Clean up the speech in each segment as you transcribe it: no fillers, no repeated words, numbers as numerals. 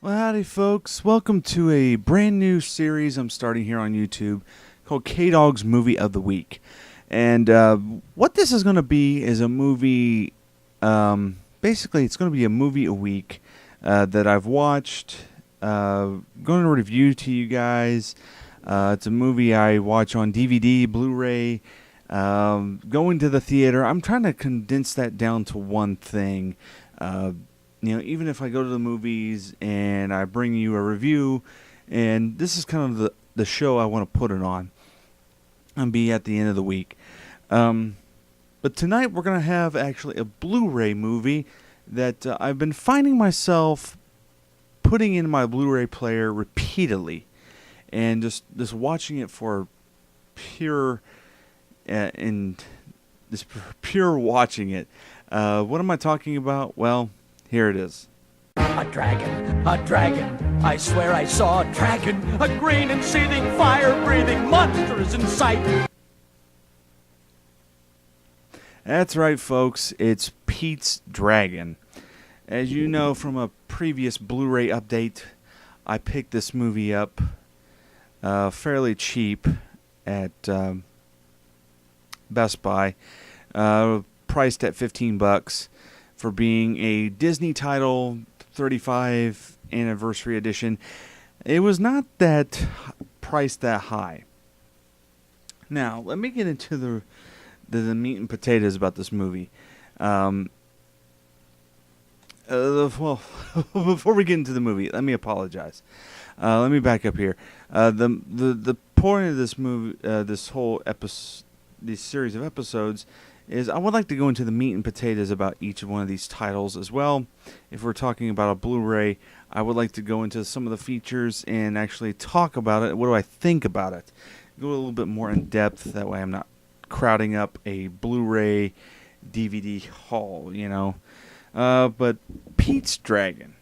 Well, howdy, folks. Welcome to a brand new series I'm starting here on YouTube called KDOG's Movie of the Week. And what this is going to be is a movie, basically it's going to be a movie a week that I've watched, going to review to you guys. It's a movie I watch on DVD, Blu-ray, going to the theater. I'm trying to condense that down to one thing. Even if I go to the movies and I bring you a review, and this is kind of the show I want to put it on and be at the end of the week. But tonight we're going to have actually a Blu-ray movie that I've been finding myself putting in my Blu-ray player repeatedly and just watching it for pure pure watching it. What am I talking about? Well, here it is. A dragon, I swear I saw a dragon. A green and seething, fire-breathing monster is in sight. That's right, folks. It's Pete's Dragon. As you know from a previous Blu-ray update, I picked this movie up fairly cheap at Best Buy, priced at $15 for being a Disney title, 35th anniversary edition. It was not that priced that high. Now, let me get into the meat and potatoes about this movie. Well, before we get into the movie, let me apologize. Let me back up here. The point of this movie, this whole episode, this series of episodes, is I would like to go into the meat and potatoes about each one of these titles as well. If we're talking about a Blu-ray, I would like to go into some of the features and actually talk about it. What do I think about it? Go a little bit more in depth. That way I'm not crowding up a Blu-ray DVD haul, But Pete's Dragon.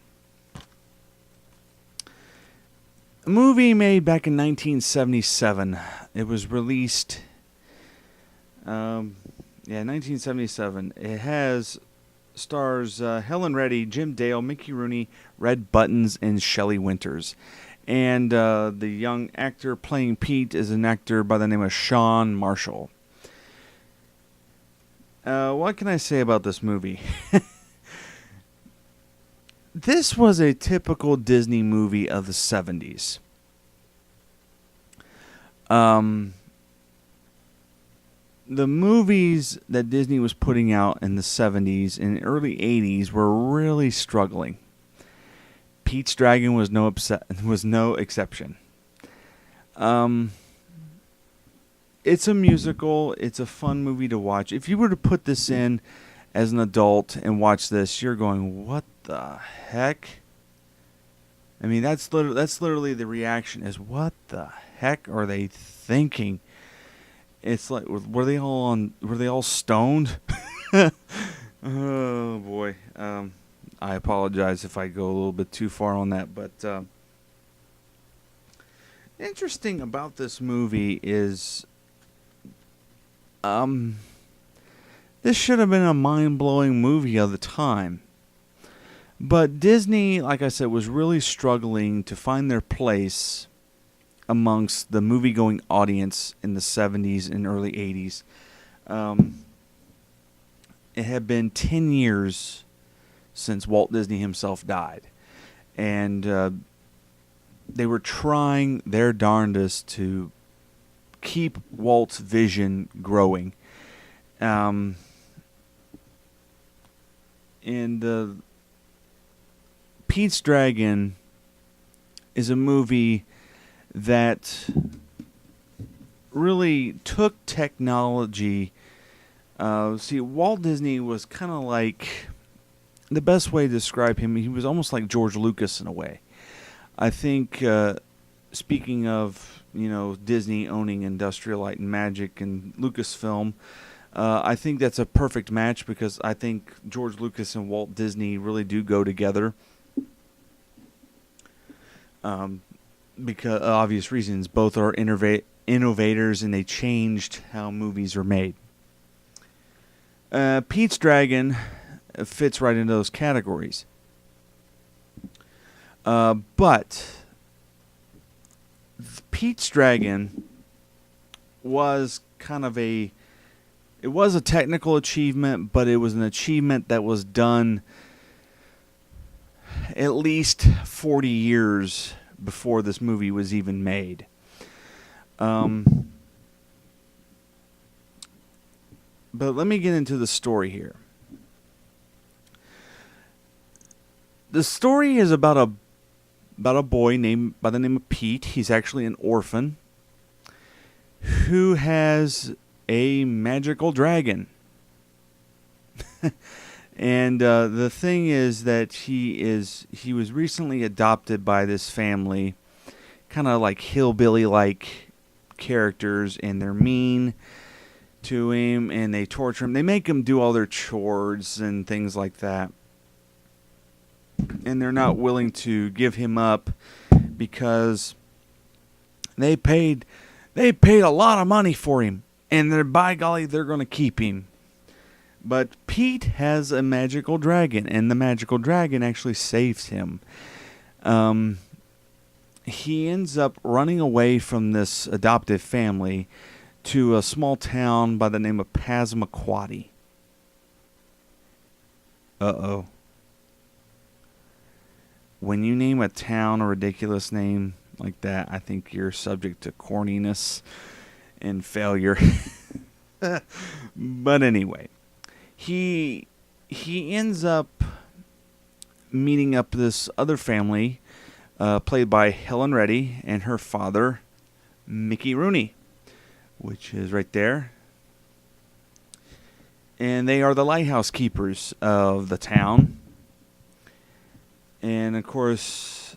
A movie made back in 1977. It was released... 1977. It stars Helen Reddy, Jim Dale, Mickey Rooney, Red Buttons, and Shelley Winters. And the young actor playing Pete is an actor by the name of Sean Marshall. What can I say about this movie? This was a typical Disney movie of the 70s. The movies that Disney was putting out in the 70s and early 80s were really struggling. Pete's Dragon was no exception. It's a musical. It's a fun movie to watch. If you were to put this in as an adult and watch this, you're going, what the heck? I mean, that's literally the reaction is, what the heck are they thinking? It's like, were they all stoned? Oh boy. I apologize if I go a little bit too far on that, but interesting about this movie is this should have been a mind-blowing movie of the time. But Disney, like I said, was really struggling to find their place amongst the movie-going audience in the 70s and early 80s. It had been 10 years since Walt Disney himself died. And they were trying their darndest to keep Walt's vision growing. Pete's Dragon is a movie that really took technology. Walt Disney was kind of like, the best way to describe him, he was almost like George Lucas in a way. I think, speaking of, Disney owning Industrial Light and Magic and Lucasfilm, I think that's a perfect match because I think George Lucas and Walt Disney really do go together. Because of obvious reasons, both are innovators and they changed how movies are made. Pete's Dragon fits right into those categories. But Pete's Dragon was kind of it was a technical achievement, but it was an achievement that was done at least 40 years before this movie was even made. But let me get into the story here. The story is about a boy named by the name of Pete. He's actually an orphan who has a magical dragon. And the thing is that he was recently adopted by this family, kind of like hillbilly-like characters, and they're mean to him, and they torture him. They make him do all their chores and things like that. And they're not willing to give him up because they paid a lot of money for him, and by golly, they're going to keep him. But Pete has a magical dragon, and the magical dragon actually saves him. He ends up running away from this adoptive family to a small town by the name of Passamaquoddy. Uh-oh. When you name a town a ridiculous name like that, I think you're subject to corniness and failure. But anyway, he ends up meeting up this other family, played by Helen Reddy, and her father, Mickey Rooney, which is right there. And they are the lighthouse keepers of the town. And of course,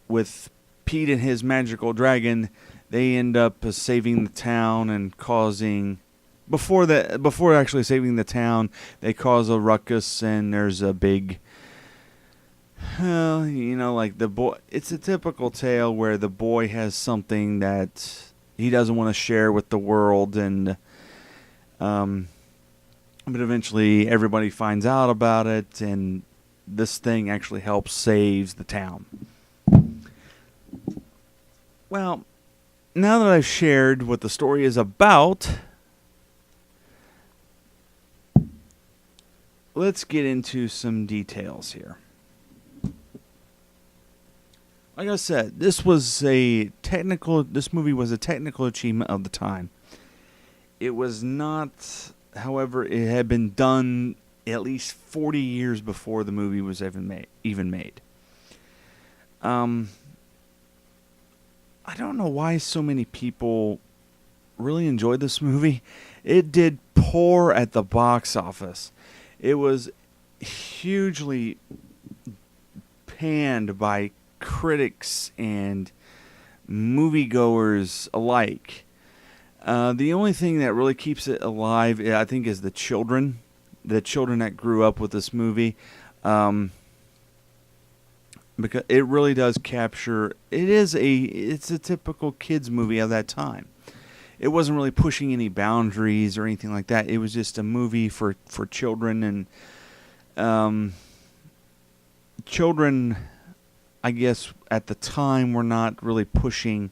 with Pete and his magical dragon, they end up saving the town and causing... Before actually saving the town, they cause a ruckus, and there's a big... like the boy... It's a typical tale where the boy has something that he doesn't want to share with the world, and... but eventually everybody finds out about it, and this thing actually helps save the town. Well, now that I've shared what the story is about, let's get into some details here. Like I said, this movie was a technical achievement of the time. It was not, however, it had been done at least 40 years before the movie was even made. I don't know why so many people really enjoyed this movie. It did poor at the box office. It was hugely panned by critics and moviegoers alike. The only thing that really keeps it alive, I think, is the children that grew up with this movie. Because it really does capture... It's a typical kids movie of that time. It wasn't really pushing any boundaries or anything like that. It was just a movie for children, and children, I guess, at the time were not really pushing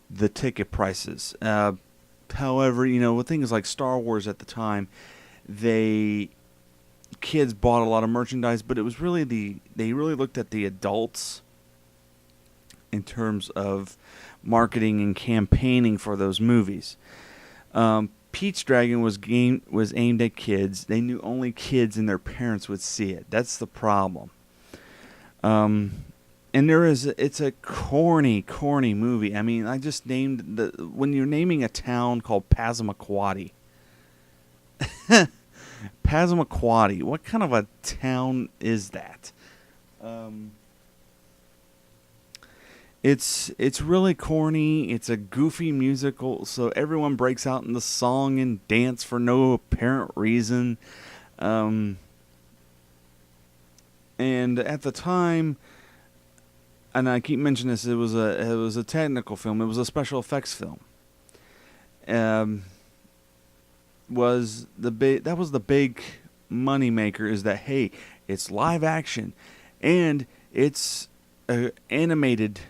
the ticket prices. However, with things like Star Wars at the time, kids bought a lot of merchandise, but it was really they really looked at the adults in terms of marketing and campaigning for those movies. Pete's Dragon was aimed at kids. They knew only kids and their parents would see it. That's the problem. And it's a corny movie. I mean, I just named when you're naming a town called Passamaquoddy. Passamaquoddy. What kind of a town is that? It's really corny. It's a goofy musical, so everyone breaks out in the song and dance for no apparent reason. And at the time, and I keep mentioning this, it was a technical film. It was a special effects film. That was the big money maker, is that, hey, it's live action, and It's animated.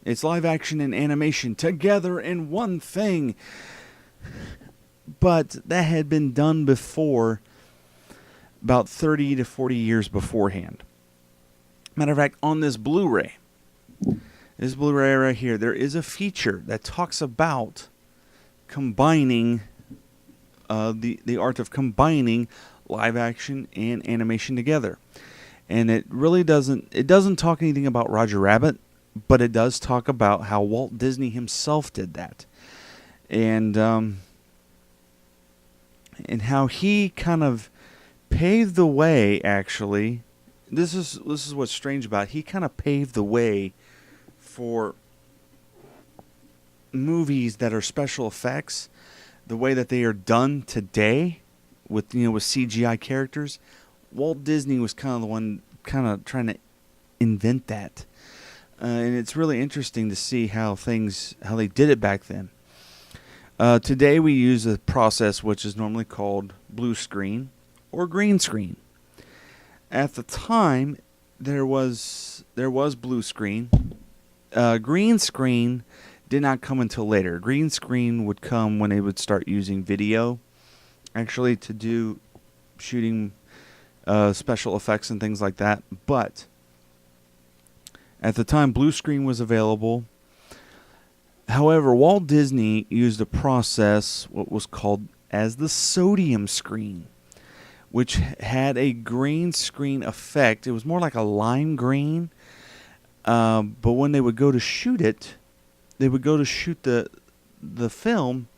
It's live action and animation together in one thing. But that had been done before, about 30 to 40 years beforehand. Matter of fact, on this Blu-ray right here, there is a feature that talks about combining the art of combining live action and animation together. And it really doesn't talk anything about Roger Rabbit, but it does talk about how Walt Disney himself did that. And how he kind of paved the way, actually. This is what's strange about it. He kind of paved the way for movies that are special effects, the way that they are done today with CGI characters. Walt Disney was kind of the one kind of trying to invent that. And it's really interesting to see how they did it back then. Today we use a process which is normally called blue screen or green screen. At the time, there was blue screen. Green screen did not come until later. Green screen would come when they would start using video, actually, to do shooting special effects and things like that. But at the time, blue screen was available. However, Walt Disney used a process, what was called as the sodium screen, which had a green screen effect. It was more like a lime green, but when they would go to shoot it, they would go to shoot the film.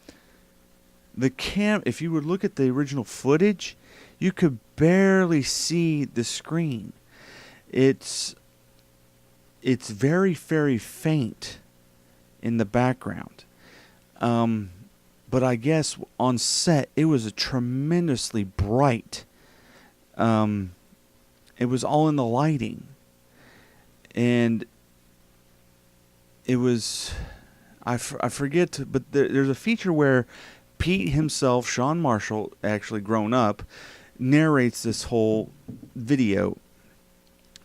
If you would look at the original footage, you could barely see the screen. It's very, very faint in the background. But I guess on set, it was a tremendously bright. It was all in the lighting. And it was, I forget, but there's a feature where Pete himself, Sean Marshall, actually grown up, narrates this whole video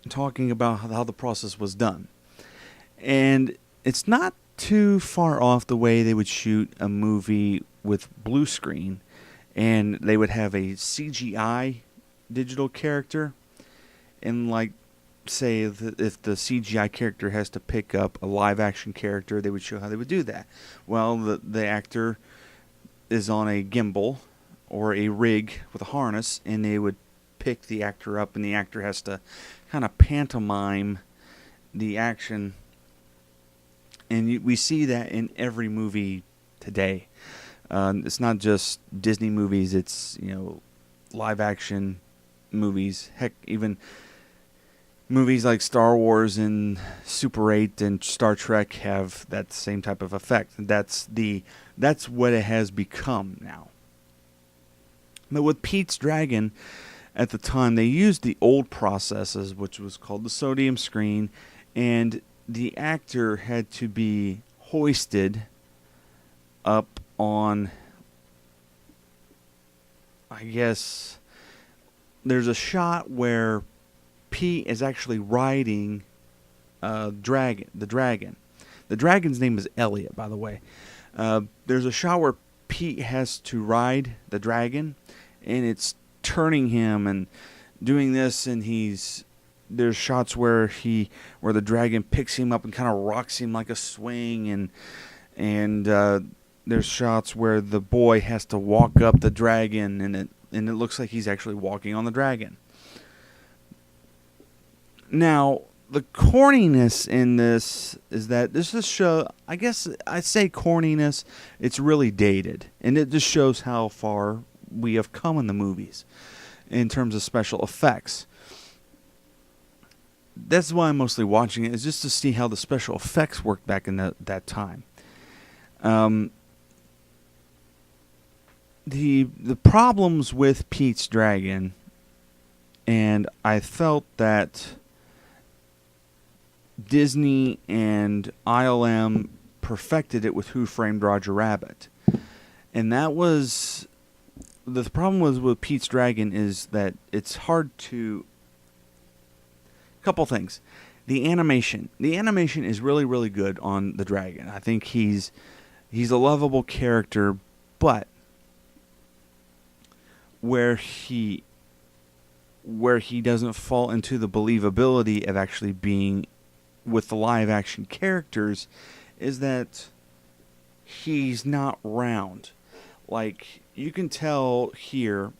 talking about how the process was done. And it's not too far off the way they would shoot a movie with blue screen, and they would have a CGI digital character, and like say if the CGI character has to pick up a live action character, they would show how they would do that. Well, the actor is on a gimbal or a rig with a harness, and they would pick the actor up, and the actor has to kind of pantomime the action. And we see that in every movie today. It's not just Disney movies. It's live action movies. Heck, even movies like Star Wars and Super 8 and Star Trek have that same type of effect. That's what it has become now. But with Pete's Dragon, at the time, they used the old processes, which was called the sodium screen, and the actor had to be hoisted up on, I guess, there's a shot where Pete is actually riding the dragon. The dragon's name is Elliot, by the way. There's a shot where Pete has to ride the dragon, and it's turning him and doing this, and there's shots where the dragon picks him up and kind of rocks him like a swing, and there's shots where the boy has to walk up the dragon, and it looks like he's actually walking on the dragon. Now, the corniness in this is that this is show. I guess I say corniness. It's really dated, and it just shows how far we have come in the movies in terms of special effects. That's why I'm mostly watching it, is just to see how the special effects worked back in that time. The problems with Pete's Dragon, and I felt that Disney and ILM perfected it with Who Framed Roger Rabbit. And that was the problem with Pete's Dragon, is that it's hard to, couple things. The animation. The animation is really, really good on the dragon. I think he's a lovable character, but where he doesn't fall into the believability of actually being with the live action characters is that he's not round. Like, you can tell here,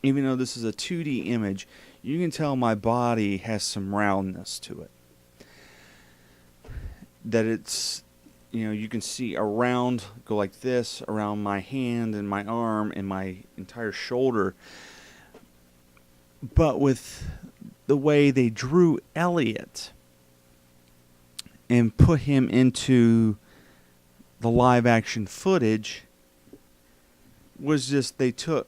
even though this is a 2D image, you can tell my body has some roundness to it. That it's, you can see a round go like this around my hand and my arm and my entire shoulder. But with the way they drew Elliot and put him into the live action footage was just they took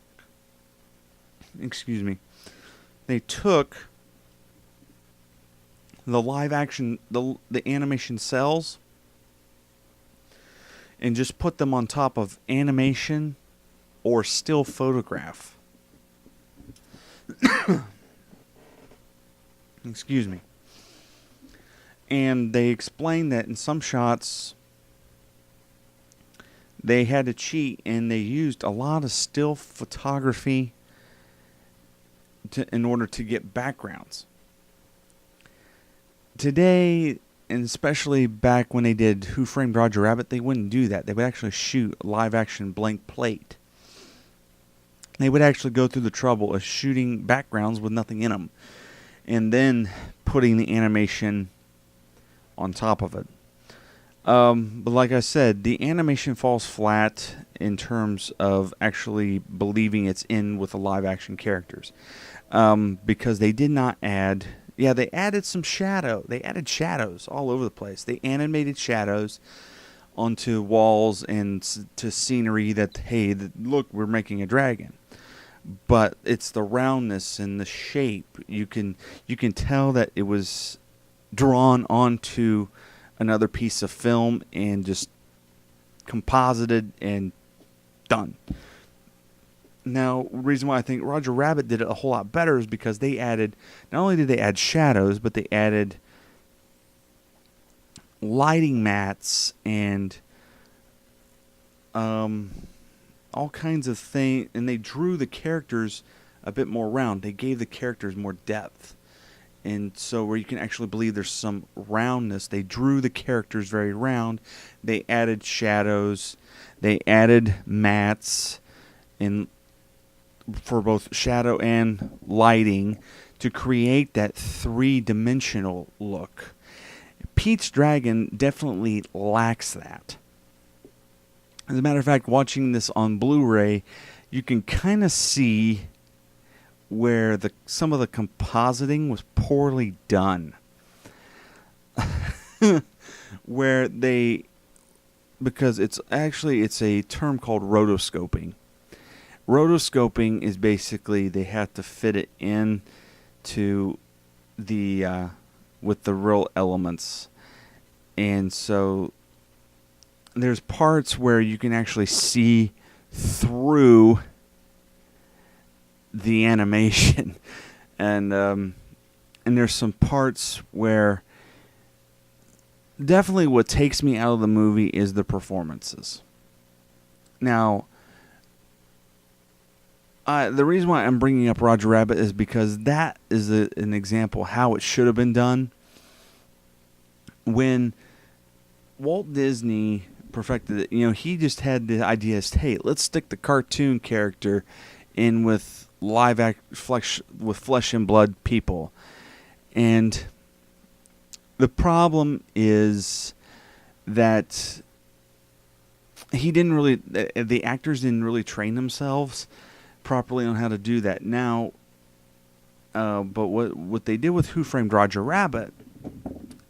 the live action the animation cells and just put them on top of animation or still photograph. Excuse me. And they explained that in some shots they had to cheat and they used a lot of still photography in order to get backgrounds. Today, and especially back when they did Who Framed Roger Rabbit, they wouldn't do that. They would actually shoot a live action blank plate. They would actually go through the trouble of shooting backgrounds with nothing in them and then putting the animation on top of it. But like I said, the animation falls flat in terms of actually believing it's in with the live action characters. Because they did not add... Yeah, they added some shadow. They added shadows all over the place. They animated shadows onto walls and to scenery that, hey, look, we're making a dragon. But it's the roundness and the shape. You can tell that it was drawn onto another piece of film and just composited and done. Now, the reason why I think Roger Rabbit did it a whole lot better is because they added, not only did they add shadows, but they added lighting mats and all kinds of things, and they drew the characters a bit more round. They gave the characters more depth. And so where you can actually believe there's some roundness, they drew the characters very round. They added shadows. They added mats for both shadow and lighting to create that three-dimensional look. Pete's Dragon definitely lacks that. As a matter of fact, watching this on Blu-ray, you can kind of see where some of the compositing was poorly done. Because it's a term called rotoscoping. Rotoscoping is basically they have to fit it in to with the real elements. And so there's parts where you can actually see through the animation. And there's some parts where definitely what takes me out of the movie is the performances. Now, the reason why I'm bringing up Roger Rabbit is because that is an example how it should have been done. When Walt Disney perfected it, he just had the idea as, hey, let's stick the cartoon character in with flesh and blood people. And the problem is that the actors didn't really train themselves properly on how to do that. Now, but what they did with Who Framed Roger Rabbit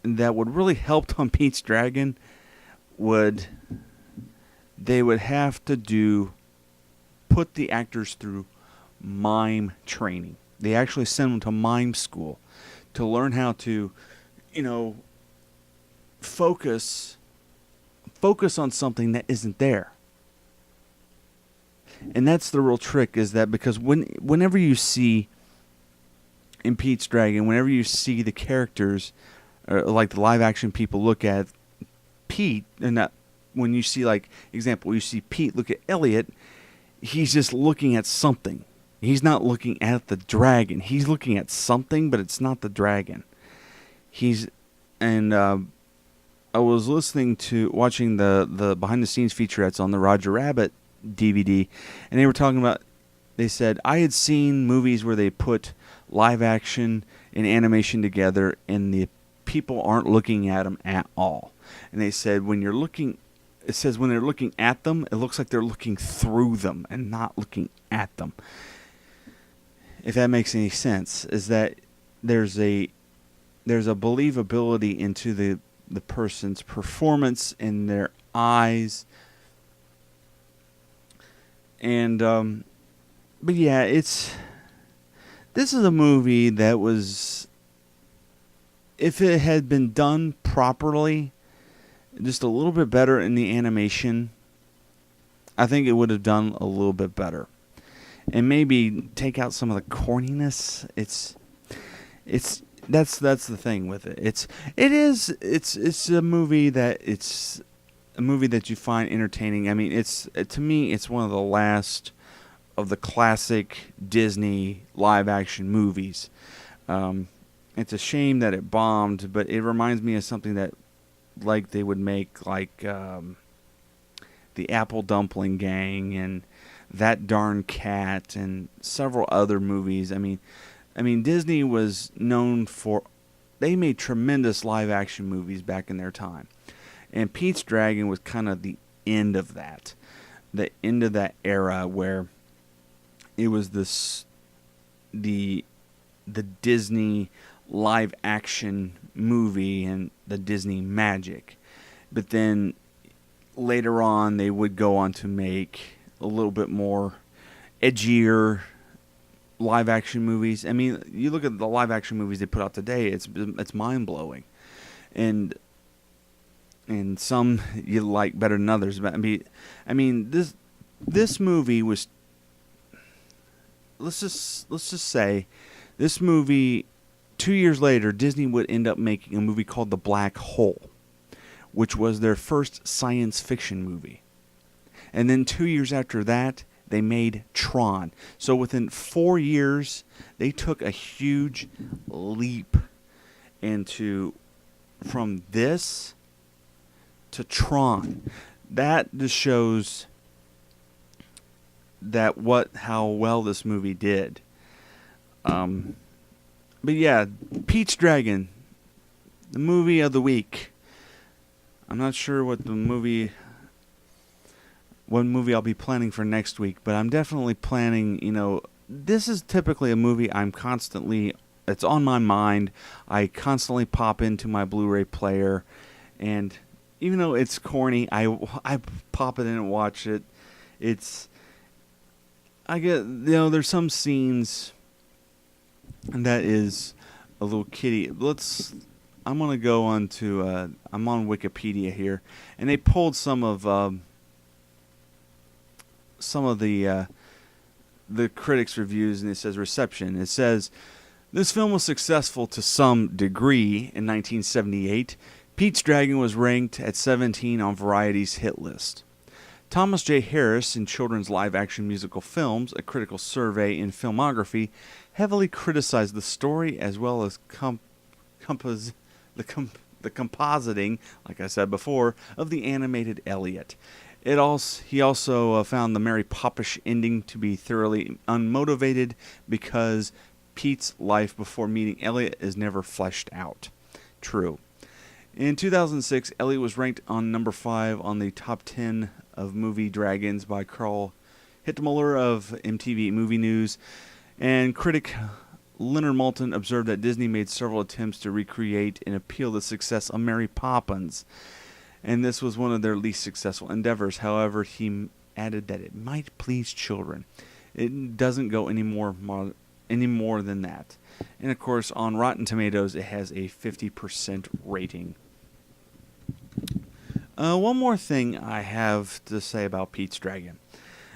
that would really help on Pete's Dragon they would have to put the actors through mime training. They actually send them to mime school to learn how to, focus on something that isn't there. And that's the real trick, is that because whenever you see in Pete's Dragon, whenever you see the characters or like the live action people look at Pete, and that when you see, like, example, you see Pete look at Elliot, he's just looking at something. He's not looking at the dragon. He's looking at something, but it's not the dragon. And I was watching the behind the scenes featurettes on the Roger Rabbit DVD, and they said, I had seen movies where they put live action and animation together, and the people aren't looking at them at all. And they said when they're looking at them, it looks like they're looking through them and not looking at them. If that makes any sense, is that there's a believability into the person's performance in their eyes. And but yeah, this is a movie that was, if it had been done properly, just a little bit better in the animation, I think it would have done a little bit better. And maybe take out some of the corniness. That's the thing with it. It's a movie that you find entertaining. I mean, to me it's one of the last of the classic Disney live action movies. It's a shame that it bombed, but it reminds me of something that like they would make, like the Apple Dumpling Gang and That Darn Cat and several other movies. I mean, Disney was known for, they made tremendous live action movies back in their time. And Pete's Dragon was kind of the end of that. The end of that era where it was the Disney live action movie and the Disney magic. But then later on they would go on to make a little bit more edgier live action movies. I mean, you look at the live action movies they put out today, it's mind blowing. And some you like better than others. But I mean this movie was, let's just say this movie, 2 years later, Disney would end up making a movie called The Black Hole, which was their first science fiction movie. And then 2 years after that, they made Tron. So within 4 years, they took a huge leap from this to Tron. That just shows how well this movie did. But yeah, Pete's Dragon, the movie of the week. I'm not sure what movie I'll be planning for next week, but I'm definitely planning, this is typically a movie it's on my mind. I constantly pop into my Blu-ray player, and even though it's corny, I pop it in and watch it. There's some scenes that is a little kiddie. I'm going to go on to, I'm on Wikipedia here, and they pulled some of the critics' reviews, and it says reception. It says, this film was successful to some degree in 1978. Pete's Dragon was ranked at 17 on Variety's hit list. Thomas J. Harris in Children's Live-Action Musical Films, a critical survey in filmography, heavily criticized the story as well as the compositing, like I said before, of the animated Elliot. He also found the Mary Popish ending to be thoroughly unmotivated because Pete's life before meeting Elliot is never fleshed out. True. In 2006, Elliot was ranked on number 5 on the top 10 of movie dragons by Carl Hittmuller of MTV Movie News, and critic Leonard Maltin observed that Disney made several attempts to recreate and appeal the success of Mary Poppins, and this was one of their least successful endeavors. However, he added that it might please children. It doesn't go any more than that. And of course, on Rotten Tomatoes, it has a 50% rating. One more thing I have to say about Pete's Dragon.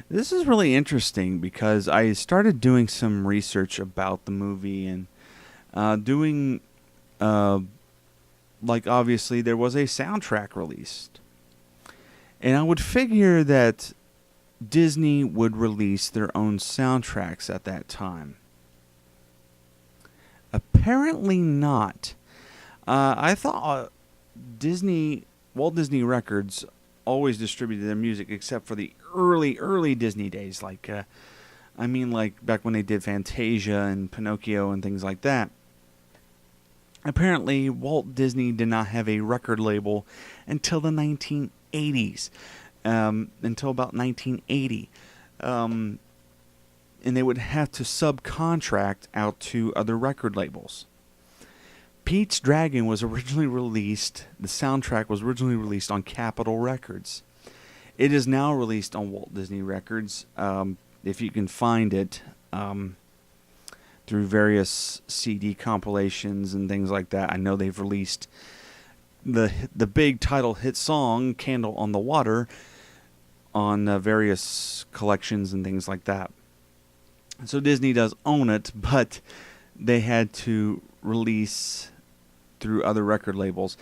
This is really interesting because I started doing some research about the movie and doing like obviously there was a soundtrack released. And I would figure that Disney would release their own soundtracks at that time. Apparently not. I thought Walt Disney Records always distributed their music except for the early Disney days. Like back when they did Fantasia and Pinocchio and things like that. Apparently, Walt Disney did not have a record label until the 1980s. Until about 1980. And they would have to subcontract out to other record labels. Pete's Dragon was originally released, the soundtrack was originally released on Capitol Records. It is now released on Walt Disney Records, if you can find it, through various CD compilations and things like that. I know they've released the big title hit song, Candle on the Water, on various collections and things like that. So Disney does own it, but they had to release through other record labels.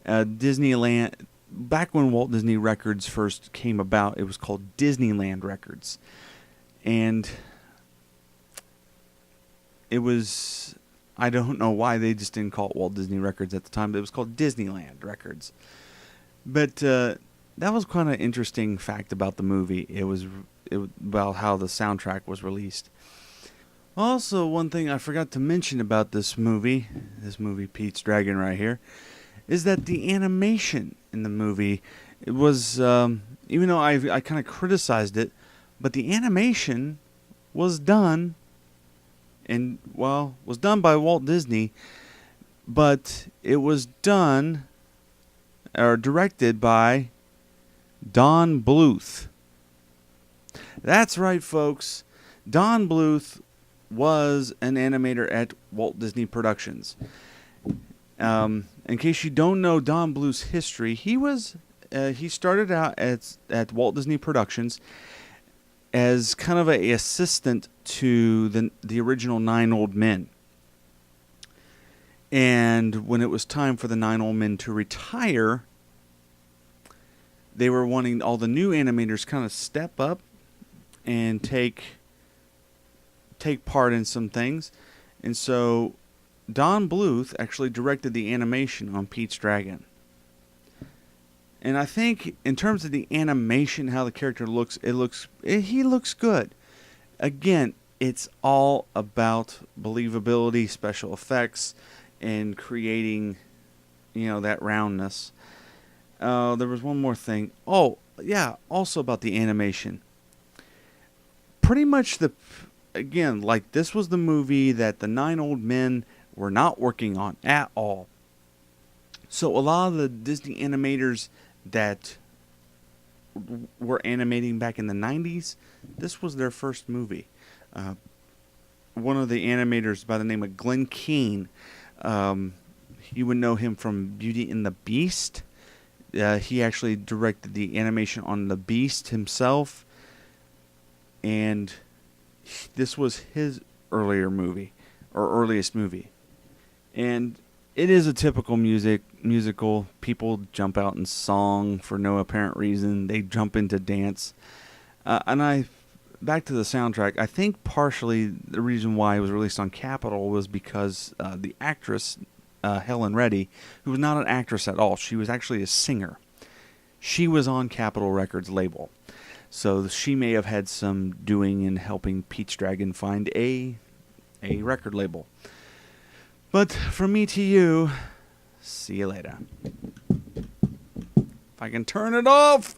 Disneyland, back when Walt Disney Records first came about, it was called Disneyland Records. And it was, I don't know why they just didn't call it Walt Disney Records at the time, but it was called Disneyland Records. But that was kind of interesting fact about the movie. It was about how the soundtrack was released. Also, one thing I forgot to mention about this movie Pete's Dragon right here, is that the animation in the movie, it was, even though I kind of criticized it, but the animation was done, was done by Walt Disney, but it was done, or directed by Don Bluth. That's right, folks. Don Bluth was an animator at Walt Disney Productions. In case you don't know Don Bluth's history, he started out at Walt Disney Productions as kind of an assistant to the original Nine Old Men. And when it was time for the Nine Old Men to retire, they were wanting all the new animators kind of step up and take part in some things. And so Don Bluth actually directed the animation on Pete's Dragon. And I think in terms of the animation, how the character looks, he looks good. Again, it's all about believability, special effects, and creating, that roundness. There was one more thing. Oh, yeah, also about the animation. Pretty much this was the movie that the Nine Old Men were not working on at all. So a lot of the Disney animators that were animating back in the 90s, this was their first movie. One of the animators by the name of Glenn Keane, you would know him from Beauty and the Beast. He actually directed the animation on The Beast himself. And this was his earliest movie. And it is a typical musical. People jump out in song for no apparent reason. They jump into dance. Back to the soundtrack, I think partially the reason why it was released on Capitol was because the actress, Helen Reddy, who was not an actress at all, she was actually a singer. She was on Capitol Records label. So she may have had some doing in helping Pete's Dragon find a record label. But from me to you, see you later. If I can turn it off!